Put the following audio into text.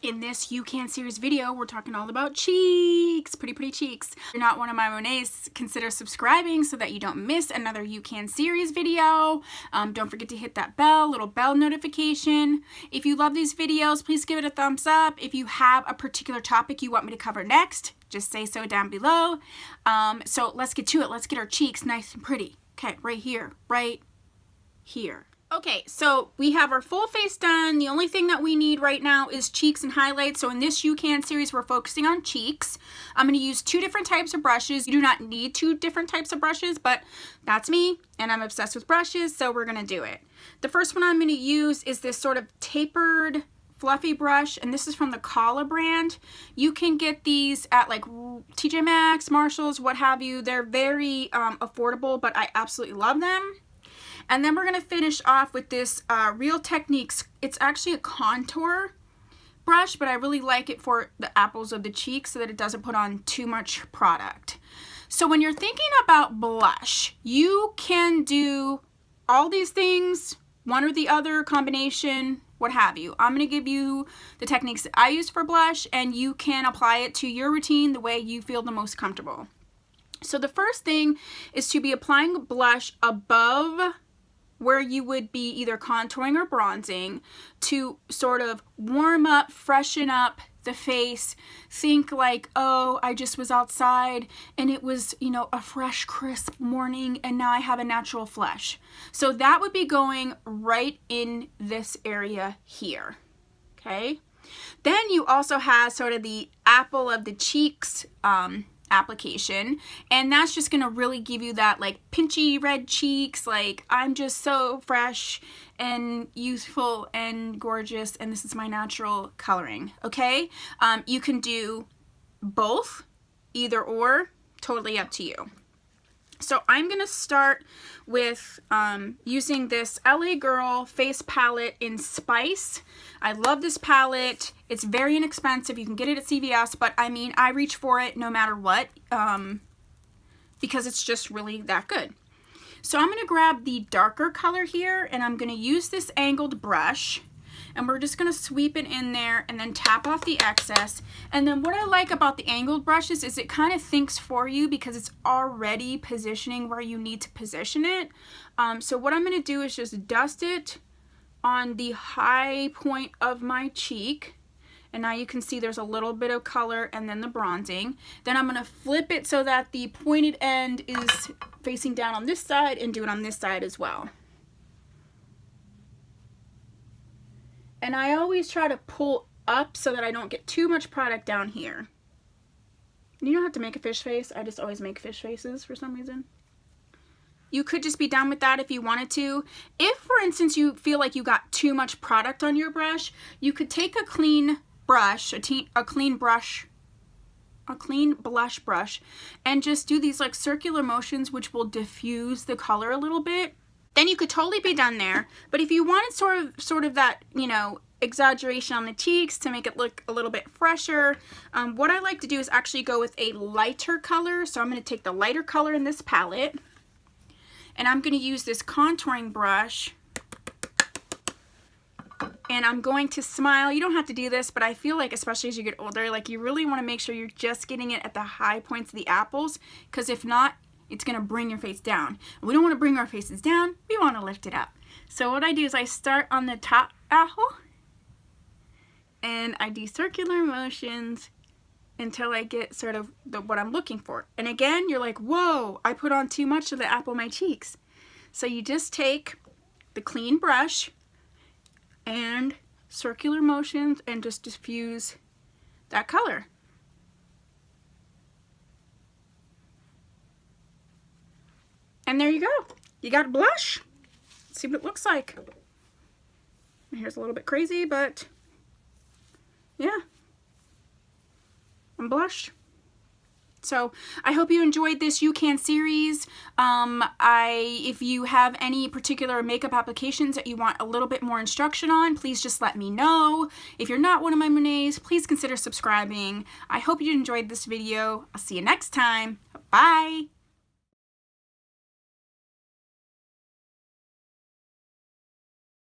In this You Can series video, we're talking all about cheeks, pretty cheeks. If you're not one of my Monets, consider subscribing so that you don't miss another You Can series video. Don't forget to hit that little bell notification. If you love these videos, please give it a thumbs up. If you have a particular topic you want me to cover next, just say so down below. So let's get to it. Let's get our cheeks nice and pretty. Okay, right here, right here. Okay, so we have our full face done. The only thing that we need right now is cheeks and highlights. So in this You Can series, we're focusing on cheeks. I'm going to use two different types of brushes. You do not need two different types of brushes, but that's me, and I'm obsessed with brushes, so we're going to do it. The first one I'm going to use is this sort of tapered, fluffy brush, and this is from the Kala brand. You can get these at like TJ Maxx, Marshalls, what have you. They're very affordable, but I absolutely love them. And then we're going to finish off with this Real Techniques. It's actually a contour brush, but I really like it for the apples of the cheeks so that it doesn't put on too much product. So when you're thinking about blush, you can do all these things, one or the other combination, what have you. I'm going to give you the techniques that I use for blush, and you can apply it to your routine the way you feel the most comfortable. So the first thing is to be applying blush above where you would be either contouring or bronzing to sort of warm up, freshen up the face. Think like, oh, I just was outside and it was, you know, a fresh, crisp morning and now I have a natural flush. So that would be going right in this area here, okay? Then you also have sort of the apple of the cheeks application, and that's just gonna really give you that like pinchy red cheeks, like I'm just so fresh and youthful and gorgeous and this is my natural coloring. Okay, you can do both, either or, totally up to you. So I'm gonna start with using this LA Girl face palette in Spice. I love this palette. It's very inexpensive. You can get it at CVS, but I mean, I reach for it no matter what because it's just really that good. So I'm gonna grab the darker color here and I'm gonna use this angled brush, and we're just going to sweep it in there and then tap off the excess. And then what I like about the angled brushes is it kind of thinks for you because it's already positioning where you need to position it. So what I'm going to do is just dust it on the high point of my cheek. And now you can see there's a little bit of color and then the bronzing. Then I'm going to flip it so that the pointed end is facing down on this side and do it on this side as well. And I always try to pull up so that I don't get too much product down here. You don't have to make a fish face. I just always make fish faces for some reason. You could just be done with that if you wanted to. If, for instance, you feel like you got too much product on your brush, you could take a clean brush, a clean blush brush, and just do these like circular motions which will diffuse the color a little bit. Then you could totally be done there. But if you wanted sort of that, you know, exaggeration on the cheeks to make it look a little bit fresher, what I like to do is actually go with a lighter color. So I'm going to take the lighter color in this palette, and I'm going to use this contouring brush, and I'm going to smile. You don't have to do this, but I feel like especially as you get older, like you really want to make sure you're just getting it at the high points of the apples, because if not, it's going to bring your face down. We don't want to bring our faces down. We want to lift it up. So what I do is I start on the top apple and I do circular motions until I get sort of what I'm looking for. And again, you're like, whoa, I put on too much of the apple of my cheeks. So you just take the clean brush and circular motions and just diffuse that color. And there you go. You got a blush. Let's see what it looks like. My hair's a little bit crazy, but yeah, I'm blushed. So I hope you enjoyed this You Can series. If you have any particular makeup applications that you want a little bit more instruction on, please just let me know. If you're not one of my Monets, please consider subscribing. I hope you enjoyed this video. I'll see you next time. Bye.